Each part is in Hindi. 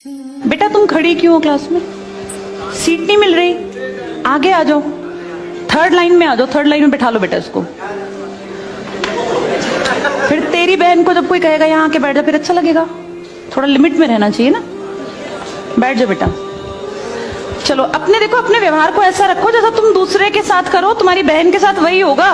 बेटा तुम खड़ी क्यों हो क्लास में? सीट नहीं मिल रही? आगे आ जाओ, थर्ड लाइन में आ जाओ, थर्ड लाइन में बैठा लो बेटा इसको। फिर तेरी बहन को जब कोई कहेगा यहाँ आके बैठ जा, फिर अच्छा लगेगा? थोड़ा लिमिट में रहना चाहिए ना। बैठ जाओ बेटा। चलो अपने देखो, अपने व्यवहार को ऐसा रखो जैसा तुम दूसरे के साथ करो, तुम्हारी बहन के साथ वही होगा।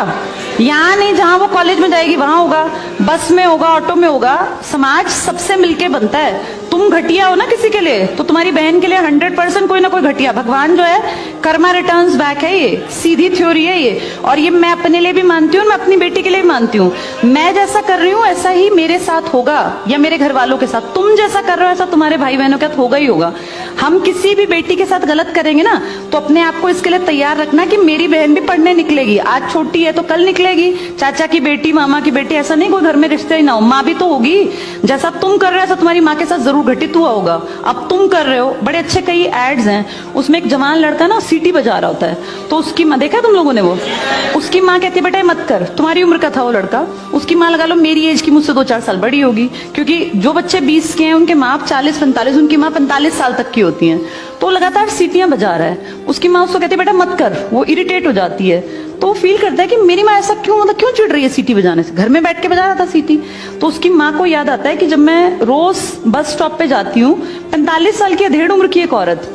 यहाँ नहीं, जहां वो कॉलेज में जाएगी वहां होगा, बस में होगा, ऑटो में होगा। समाज सबसे मिलके बनता है। तुम घटिया हो ना किसी के लिए, तो तुम्हारी बहन के लिए 100% कोई ना कोई घटिया। भगवान जो है कर्मा रिटर्न्स बैक है, ये सीधी थ्योरी है ये। और ये मैं अपने लिए भी मानती हूँ, मैं अपनी बेटी के लिए भी मानती हूँ। मैं जैसा कर रही हूँ ऐसा ही मेरे साथ होगा, या मेरे घर वालों के साथ। तुम जैसा कर रहे हो ऐसा तुम्हारे भाई बहनों के साथ होगा ही होगा। हम किसी भी बेटी के साथ गलत करेंगे ना, तो अपने आप को इसके लिए तैयार रखना कि मेरी बहन भी पढ़ने निकलेगी। आज छोटी है तो कल निकलेगी। चाचा की बेटी, मामा की बेटी, ऐसा नहीं कोई घर में रिश्ते ही ना हो, माँ भी तो होगी। जैसा तुम कर रहे हो ऐसा तुम्हारी माँ के साथ जरूर घटित हुआ होगा। अब तुम कर रहे हो, बड़े अच्छे कई एड्स हैं, उसमें एक जवान लड़का ना सीटी बजा रहा होता है, तो उसकी माँ, देखा है तुम लोगों ने वो? उसकी माँ कहती है बेटा मत कर। तुम्हारी उम्र का था वो लड़का, उसकी माँ लगा लो मेरी एज की, मुझसे 2-4 साल बड़ी होगी, क्योंकि जो बच्चे 20 के हैं उनके माँ 40-45, उनकी माँ 45 साल तक की होती है। तो लगातार सीटियां बजा रहा है, उसकी माँ उसको कहती है बेटा मत कर। वो इरिटेट हो जाती है, तो वो फील करता है कि मेरी माँ ऐसा क्यों, मतलब क्यों चिढ़ रही है सीटी बजाने से, घर में बैठ के बजा रहा था सीटी। तो उसकी माँ को याद आता है कि जब मैं रोज बस स्टॉप पे जाती हूँ, 45 साल की अधेड़ उम्र की एक औरत,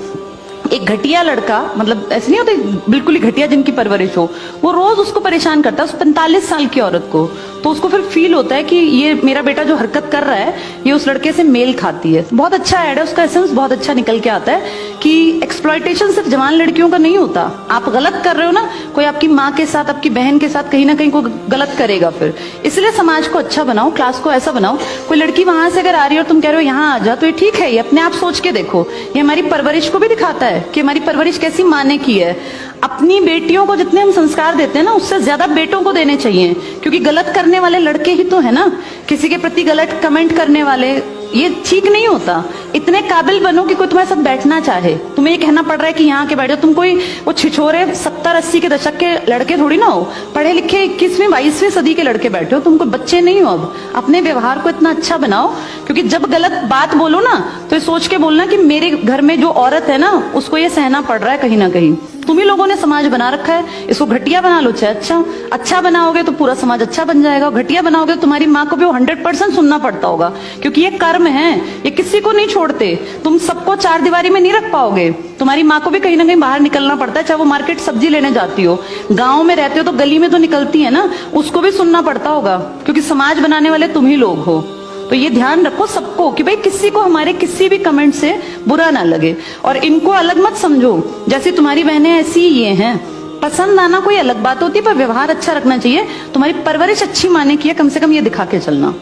एक घटिया लड़का, मतलब ऐसे नहीं होते बिल्कुल ही घटिया जिनकी परवरिश हो, वो रोज उसको परेशान करता है, उस 45 साल की औरत को। तो उसको फिर फील होता है कि ये मेरा बेटा जो हरकत कर रहा है ये उस लड़के से मेल खाती है। बहुत अच्छा ऐड है, उसका एसेंस बहुत अच्छा निकल के आता है कि एक्सप्लॉयटेशन सिर्फ जवान लड़कियों का नहीं होता। आप गलत कर रहे हो ना, कोई आपकी माँ के साथ, आपकी बहन के साथ कहीं ना कहीं कोई गलत करेगा। फिर इसलिए समाज को अच्छा बनाओ, क्लास को ऐसा बनाओ, कोई लड़की वहां से अगर आ रही है और तुम कह रहे हो यहाँ आ जा, तो ये ठीक है। ये अपने आप सोच के देखो, ये हमारी परवरिश को भी दिखाता है कि हमारी परवरिश कैसी माँ ने की है। अपनी बेटियों को जितने हम संस्कार देते हैं ना, उससे ज्यादा बेटों को देने चाहिए, क्योंकि गलत करने वाले लड़के ही तो है ना, किसी के प्रति गलत कमेंट करने वाले। ये ठीक नहीं होता। इतने काबिल बनो कि कोई तुम्हारे साथ बैठना चाहे। तुम्हें ये कहना पड़ रहा है कि यहाँ के बैठो, तुम कोई वो छिछोरे 70-80 के दशक के लड़के थोड़ी ना हो, पढ़े लिखे 21वीं-22वीं सदी के लड़के बैठे हो। तुम कोई बच्चे नहीं हो। अब अपने व्यवहार को इतना अच्छा बनाओ, क्योंकि जब गलत बात बोलो ना तो ये सोच के बोलना कि मेरे घर में जो औरत है ना उसको ये सहना पड़ रहा है कहीं ना कहीं। तुम ही लोगों ने समाज बना रखा है, इसको घटिया बना लो चाहे अच्छा बनाओगे तो पूरा समाज अच्छा बन जाएगा। घटिया बनाओगे तो तुम्हारी माँ को भी 100% सुनना पड़ता होगा, क्योंकि ये कर्म है, ये किसी को नहीं छोड़ते। तुम सबको चार दीवारी में नहीं रख पाओगे। तुम्हारी माँ को भी कहीं ना कहीं बाहर निकलना पड़ता है, चाहे वो मार्केट सब्जी लेने जाती हो, गाँव में रहते हो तो गली में तो निकलती है ना, उसको भी सुनना पड़ता होगा, क्योंकि समाज बनाने वाले तुम ही लोग हो। तो ये ध्यान रखो सबको कि भाई किसी को हमारे किसी भी कमेंट से बुरा ना लगे, और इनको अलग मत समझो। जैसी तुम्हारी बहनें ऐसी ही ये हैं। पसंद आना कोई अलग बात होती है, पर व्यवहार अच्छा रखना चाहिए। तुम्हारी परवरिश अच्छी माने की है, कम से कम ये दिखा के चलना।